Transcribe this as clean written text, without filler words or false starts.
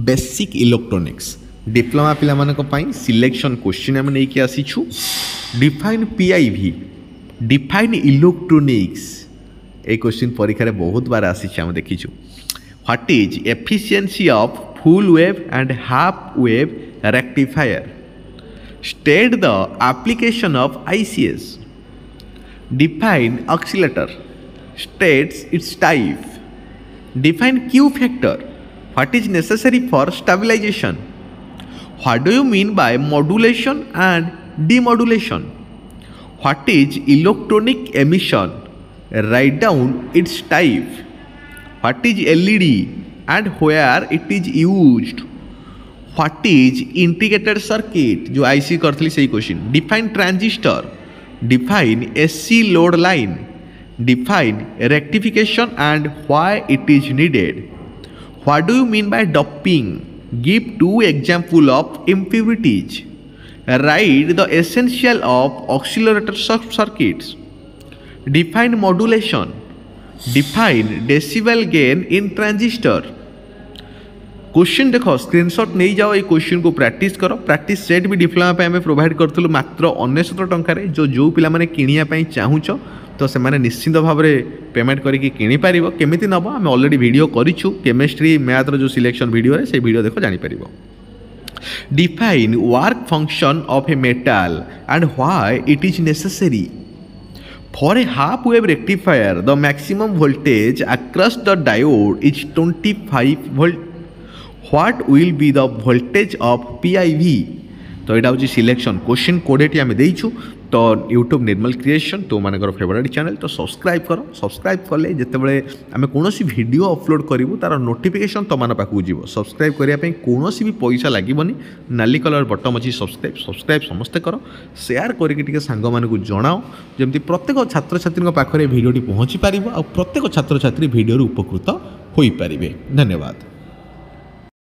Basic electronics diploma पिला selection question आम नहीं आसीचु डिफाइन पीआईवी डिफाइन इलेक्ट्रोनिक्स ए क्वेश्चन परीक्षा रे बहुत बार आसी देखीचु what is efficiency of full wave and half wave rectifier state the application of ICs define oscillator states its type define Q factor what is necessary for stabilization what do you mean by modulation and demodulation what is electronic emission write down its type what is LED and where it is used what is integrated circuit जो IC करथली सही question define transistor define AC load line define rectification and why it is needed what do you mean by doping give 2 example of impurities write the essential of oscillator circuits define modulation define decibel gain in transistor question देख screenshot नहीं जाओ ये question को practice करो practice set भी diploma पे हमें provide करथुलु मात्र 99 टंकार जो पिला माने किनिया पई चाहुचो तो से माने निश्चित भाव में पेमेंट करके किनी पारिबो केमिति नबो हम ऑलरेडी वीडियो करिछु केमिस्ट्री मैथ रो जो सिलेक्शन वीडियो रे से वीडियो देखो जानि पारिबो define work function of a metal and why it is necessary for a half wave rectifier the maximum voltage across the diode is 25 volt what will be the voltage of PIV तो यहाँ हूँ selection question 20 आम देचु तो YouTube निर्मल creation तो मानकर favourite channel तो subscribe कर subscribe कले जितेबाला आम कौन वीडियो अपलोड करूँ तार नोटिफिकेशन तुम पाक जीव सब्सक्राइब करने कौन भी पैसा लगे नाली कलर बटन अच्छी सब्सक्राइब समस्ते कर शेयर करके सांग मानक जनाओ जमी प्रत्येक छात्र छात्री पाखे भिडियोटी पहुँची पार आ प्रत्येक छात्र छात्री भिडियो उपकृत हो पारे। धन्यवाद।